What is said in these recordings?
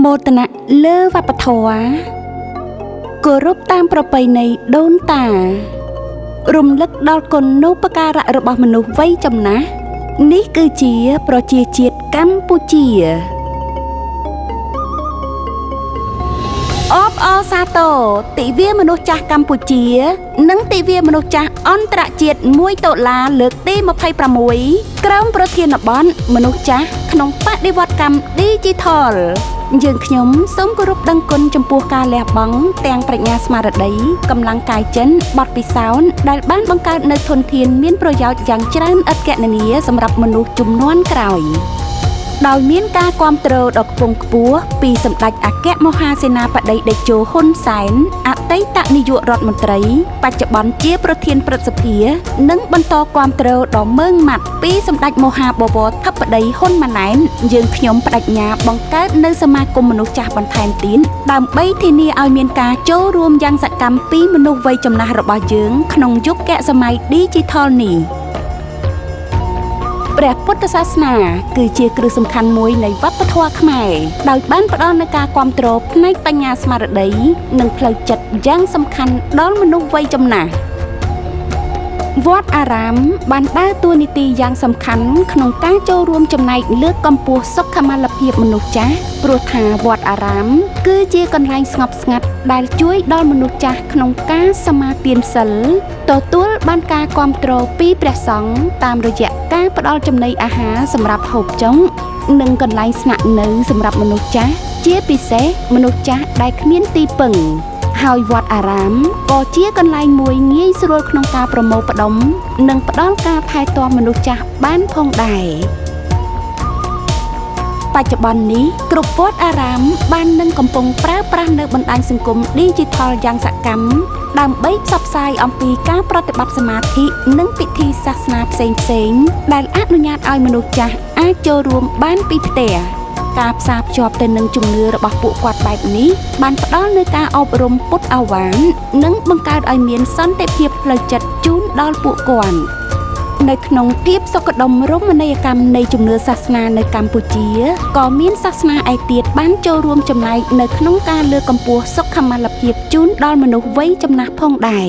មោទនៈលើវប្បធម៌គោរពតាមប្រពៃណីដូនតារំលឹកដល់គុណូបការៈរបស់មនុស្សវ័យចំណាស់នេះគឺជាប្រជាជាតិកម្ពុជាអបអរសាទរទិវាមនុស្សចាស់កម្ពុជានិងទិវាមនុស្សចាស់អន្តរជាតិ1តុលាលើកទី26ក្រោមប្រធានបទមនុស្សចាស់ក្នុងបដិវត្តកម្ម Digital យើងខ្ញុំសូមគោរពដឹងគុណចំពោះការលះបង់ទាំងប្រាជ្ញាស្មារតីកម្លាំងកាយចិនបទពិសោធន៍ដែលបានបង្កើតនូវធនធានមានប្រយោជន៍យ៉ាងច្រើនឥតគណនាសម្រាប់មនុស្សជំនាន់ក្រោយដោយមានការគាំទ្រដ៏ខ្ពង់ខ្ពស់ពីសម្ដេចអគ្គមហាសេនាបតីតេជោហ៊ុនសែនអតីតនាយករដ្ឋមន្ត្រីបច្ចុប្បន្នជាប្រធានព្រឹទ្ធសភានិងបន្តគាំទ្រដ៏ម៉ឺងម៉ាត់ពីសម្ដេចមហាបវរធិបតីហ៊ុនម៉ាណែតយើងខ្ញុំបដិញ្ញាបង្កើតនៅសមាគមមនុស្សចាស់បន្ថែមទៀតដើម្បីធានាឲ្យមានការចូលរួមយ៉ាងសកម្មពីមនុស្សវ័យចំណាស់របស់យើងក្នុងយុគសម័យ Digital នេះព្រះពុទ្ធសាសនាគឺជាគ្រឹះសំខាន់មួយនៃវប្បធម៌ខ្មែរដោយបានផ្ដល់នូវការគាំទ្រផ្នែកបញ្ញាស្មារតីនិងផ្លូវចិត្តយ៉ាងសំខាន់ដល់មនុស្សវ័យចំណាស់វត្តអារាមបានដើរតួនាទីយ៉ាងសំខាន់ក្នុងការចូលរួមចំណែកលើកកម្ពស់សុខុមាលភាពមនុស្សចាស់ព្រោះថាវត្តអារាមគឺជាកន្លែងស្ងប់ស្ងាត់ដែលជួយដល់មនុស្សចាស់ក្នុងការសមាទានសិលទទួលបានការគាំទ្រពីព្រះសង្ឃតាមរយៈការផ្ដល់ចំណីអាហារសម្រាប់ហូបចុងនិងកន្លែងស្នាក់នៅសម្រាប់មនុស្សចាស់ជាពិសេសមនុស្សចាស់ដែលគ្មានទីពឹងហើយវត្តអារាមក៏ជាកន្លែងមួយងាយស្រួលក្នុងការប្រមូលផ្ដុំនិងផ្ដល់ការថែទាំមនុស្សចាស់បានផងដែរបច្ចុប្បន្ននេះគ្រប់វត្តអារាមបាននឹងកំពុងប្រើប្រាស់នៅបណ្ដាញសង្គម Digital យ៉ាងសកម្មដើម្បីផ្សព្វផ្សាយអំពីការប្រតិបត្តិសមាធិនិងពិធីសាសនាផ្សេងៗដែលអនុញ្ញាតឲ្យមនុស្សចាស់អាចចូលរួមបានពីផ្ទះការផ្សារភ្ជាប់ទៅនឹងជំនឿរបស់ពួកគាត់បែបនេះបានផ្ដល់នូវការអប់រំពុទ្ធអាវាននិងបង្កើតឲ្យមានសន្តិភាពផ្លូវចិត្តជូនដល់ពួកគាត់នៅក្នុងភាពសុខដុមរមណីយកម្មនៃជំនឿសាសនានៅកម្ពុជាក៏មានសាសនាឯទៀតបានចូលរួមចំណែកនៅក្នុងការលើកកម្ពស់សុខុមាលភាពជូនដល់មនុស្សវ័យចំណាស់ផងដែរ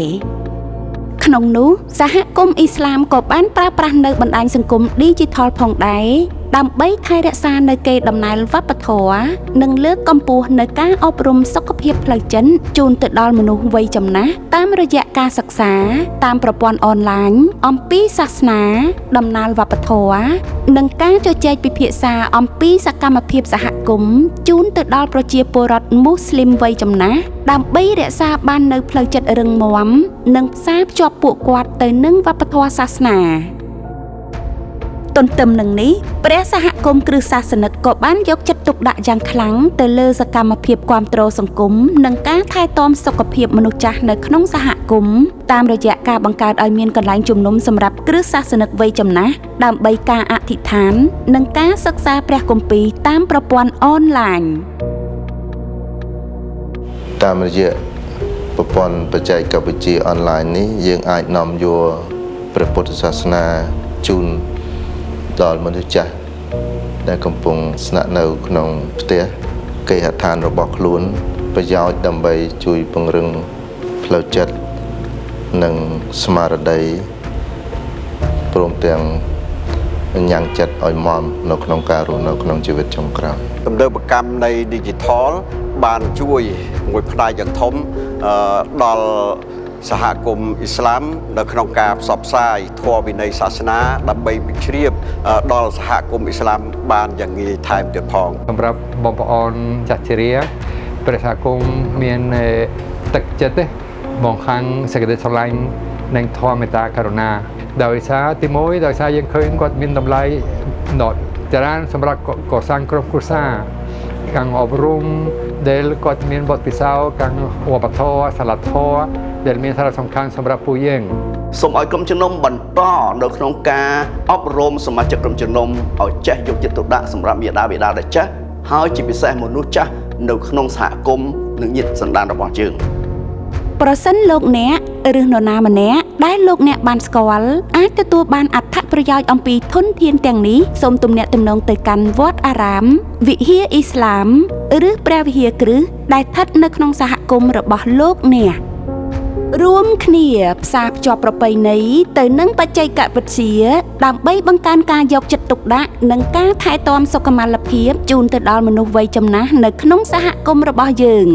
ក្នុងនោះសហគមន៍អ៊ីស្លាមក៏បានប្រើប្រាស់នៅបណ្ដាញសង្គម Digital ផងដែរដើម្បីថែរក្សានៅកេរដំណែលវប្បធម៌និងលើកកម្ពស់នៅការអប់រំសុខភាពផ្លូវចិត្តជូនទៅដល់មនុស្សវ័យចំណាស់តាមរយៈការសិក្សាតាមប្រព័ន្ធអនឡាញអំពីសាសនាដំណើរវប្បធម៌និងការជជែកពិភាក្សាអំពីសកម្មភាពសហគមន៍ជូនទៅដល់ប្រជាពលរដ្ឋមូស្លីមវ័យចំណាស់ដើម្បីរក្សាបាននូវផ្លូវចិត្តរឹងមាំនិងផ្សារភ្ជាប់ពួកគាត់ទៅនឹងវប្បធម៌សាសនាទន្ទឹមនឹងនេះព្រះសហគមន៍គ្រឹះសាសនិកក៏បានយកចិត្តទុកដាក់យ៉ាងខ្លាំងទៅលើសកម្មភាពគាំទ្រសង្គមនិងការថែទាំសុខភាពមនុស្សចាស់នៅក្នុងសហគមន៍តាមរយៈការបង្កើតឲ្យមានកន្លែងជំនុំសម្រាប់គ្រឹះសាសនិកវ័យចំណាស់ដើម្បីការអធិដ្ឋាននិងការសិក្សាព្រះគម្ពីរតាមប្រព័ន្ធអនឡាញតាមរយៈប្រព័ន្ធបច្ចេកវិទ្យាអនឡាញនេះយើងអាចនាំយកព្រះពុទ្ធសាសនាជូនដល់មនុស្សចាស់ដែលកំពុងស្នាក់នៅក្នុងផ្ទះគេហដ្ឋានរបស់ខ្លួនប្រយោជន៍ដើម្បីជួយពង្រឹងផ្លូវចិត្តនិងស្មារតីព្រមទាំងញ៉ាំងចិត្តឲ្យមាំនៅក្នុងការរស់នៅក្នុងជីវិតចុងក្រោយទំនើបកម្មនៃ Digital បានជួយមួយផ្នែកយ៉ាងធំដល់សហគមន៍អ៊ីស្លាមនៅក្នុងការផ្សព្វផ្សាយធម៌វិន័យសាសនាដើម្បីបញ្ជ្រាបដល់សហគមន៍អ៊ីស្លាមបានយ៉ាងងាយថែមទៀតផងសម្រាប់បងប្អូនចាស់ជរាព្រះសហគមន៍មានទឹកចិត្តមកខាងសេចក្តីស្រឡាញ់និងធម៌មេត្តាករុណាដោយសារទីមួយដោយសារយើងឃើញគាត់មានតម្លៃចរានសម្រាប់កសាងក្រុមគ្រួសារខាងអប់រំដែលគាត់មានបទពិសោធន៍ខាងវប្បធម៌សិលធម៌ដែលមានសារៈសំខាន់សម្រាប់ពួកយើងសូមឲ្យក្រុមជំនុំបន្តនៅក្នុងការអប់រំសមាជិកក្រុមជំនុំឲ្យចេះយកចិត្តទុកដាក់សម្រាប់មាតាបិតាដែលចាស់ហើយជាពិសេសមនុស្សចាស់នៅក្នុងសហគមន៍និងញាតិសន្តានរបស់យើង ប្រសិនលោកអ្នកឬនរណាម្នាក់ដែលលោកអ្នកបានស្គាល់អាចទទួលបានអត្ថប្រយោជន៍អំពីធនធានទាំងនេះសូមទំនាក់ទំនងទៅកាន់វត្តអារាមវិហារអ៊ីស្លាមឬព្រះវិហារគ្រឹះដែលស្ថិតនៅក្នុងសហគមន៍របស់លោកអ្នករួមគ្នាផ្សារភ្ជាប់ប្រពៃណីទៅនឹងបច្ចេកវិទ្យាដើម្បីបង្កើនការយកចិត្តទុកដាក់និងការថែទាំសុខុមាលភាពជូនទៅដល់មនុស្សវ័យចំណាស់នៅក្នុងសហគមន៍របស់យើង